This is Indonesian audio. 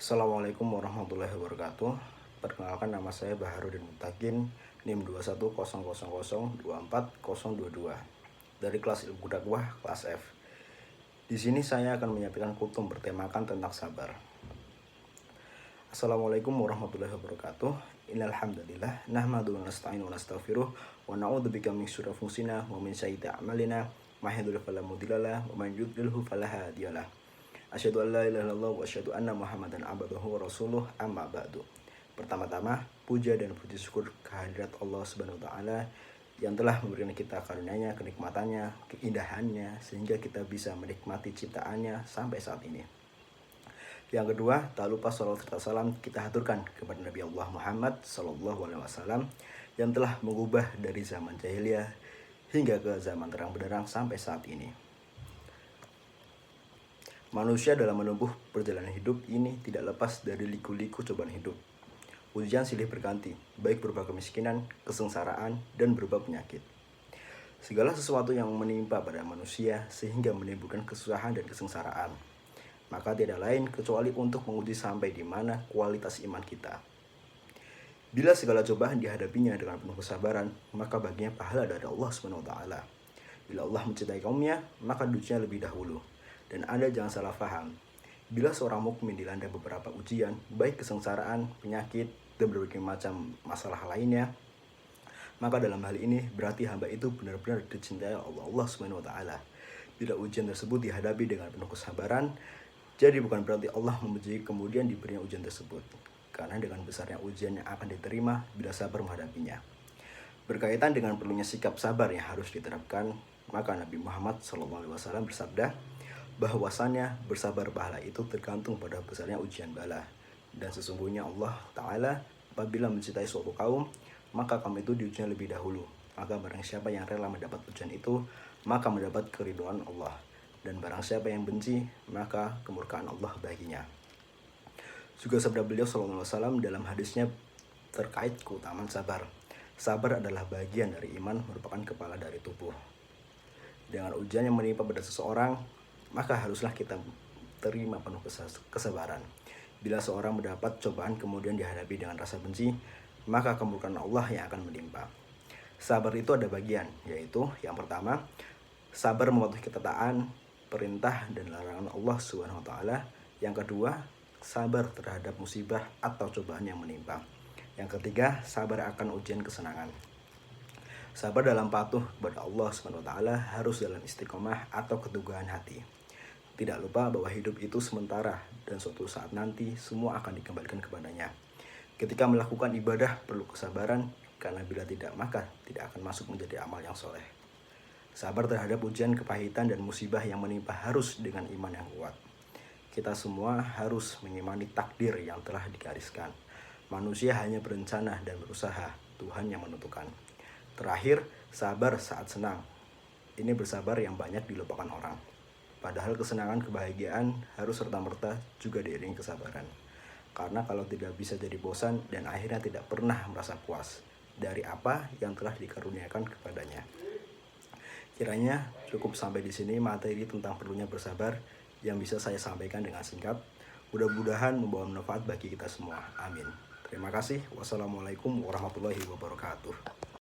Assalamualaikum warahmatullahi wabarakatuh. Perkenalkan, nama saya Baharudin Mutakin, NIM 2100024022 dari kelas Ilmu Dakwah kelas F. Di sini saya akan menyampaikan kutum bertemakan tentang sabar. Assalamualaikum warahmatullahi wabarakatuh. Innal hamdalillah nahmaduhu wa nasta'inu wa nastaghfiruh wa na'udzubika min syururi anfusina wa min sayyiati a'malina may yahdihillahu fala mudilla lahu wa may yudlilhu fala hadiyalah. Asyhadu an la ilaha illallah wa asyhadu anna Muhammadan abduhu wa rasuluh, amma ba'du. Pertama-tama, puja dan puji syukur kehadirat Allah Subhanahu wa taala yang telah memberikan kita karunia-Nya, kenikmatannya, keindahannya sehingga kita bisa menikmati ciptaannya sampai saat ini. Yang kedua, tak lupa salawat serta salam kita haturkan kepada Nabi Allah Muhammad SAW yang telah mengubah dari zaman jahiliyah hingga ke zaman terang benderang sampai saat ini. Manusia dalam menempuh perjalanan hidup ini tidak lepas dari liku-liku cobaan hidup. Ujian silih berganti, baik berupa kemiskinan, kesengsaraan, dan berupa penyakit. Segala sesuatu yang menimpa pada manusia sehingga menimbulkan kesusahan dan kesengsaraan, maka tidak lain kecuali untuk menguji sampai di mana kualitas iman kita. Bila segala cobaan dihadapinya dengan penuh kesabaran, maka baginya pahala dari Allah SWT. Bila Allah mencintai kaumnya, maka diujinya lebih dahulu. Dan Anda jangan salah paham, bila seorang mukmin dilanda beberapa ujian, baik kesengsaraan, penyakit, dan berbagai macam masalah lainnya, maka dalam hal ini berarti hamba itu benar-benar dicintai Allah Subhanahu wa taala. Bila ujian tersebut dihadapi dengan penuh kesabaran, jadi bukan berarti Allah memuji kemudian diberinya ujian tersebut, karena dengan besarnya ujian yang akan diterima bila sabar menghadapinya. Berkaitan dengan perlunya sikap sabar yang harus diterapkan, maka Nabi Muhammad SAW bersabda bahwasannya bersabar pahala itu tergantung pada besarnya ujian bala, dan sesungguhnya Allah Ta'ala apabila mencintai suatu kaum, maka kaum itu diujinya lebih dahulu. Maka barang siapa yang rela mendapat ujian itu, maka mendapat keridhaan Allah, dan barang siapa yang benci, maka kemurkaan Allah baginya. Juga sabda beliau SAW dalam hadisnya terkait keutamaan sabar. Sabar adalah bagian dari iman, merupakan kepala dari tubuh. Dengan ujian yang menimpa pada seseorang, maka haruslah kita terima penuh kesabaran. Bila seorang mendapat cobaan kemudian dihadapi dengan rasa benci, maka kemurkaan Allah yang akan menimpa. Sabar itu ada bagian, yaitu yang pertama, sabar mematuhi ketaatan, perintah dan larangan Allah Subhanahu wa taala. Yang kedua, sabar terhadap musibah atau cobaan yang menimpa. Yang ketiga, sabar akan ujian kesenangan. Sabar dalam patuh kepada Allah Subhanahu wa taala harus dalam istiqomah atau keteguhan hati. Tidak lupa bahwa hidup itu sementara dan suatu saat nanti semua akan dikembalikan kepadanya. Ketika melakukan ibadah perlu kesabaran, karena bila tidak maka tidak akan masuk menjadi amal yang soleh. Sabar terhadap ujian, kepahitan, dan musibah yang menimpa harus dengan iman yang kuat. Kita semua harus mengimani takdir yang telah digariskan. Manusia hanya berencana dan berusaha, Tuhan yang menentukan. Terakhir, sabar saat senang. Ini bersabar yang banyak dilupakan orang. Padahal kesenangan, kebahagiaan harus serta-merta juga diiringi kesabaran. Karena kalau tidak bisa jadi bosan dan akhirnya tidak pernah merasa puas dari apa yang telah dikaruniakan kepadanya. Kiranya cukup sampai di sini materi tentang perlunya bersabar yang bisa saya sampaikan dengan singkat. Mudah-mudahan membawa manfaat bagi kita semua. Amin. Terima kasih. Wassalamualaikum warahmatullahi wabarakatuh.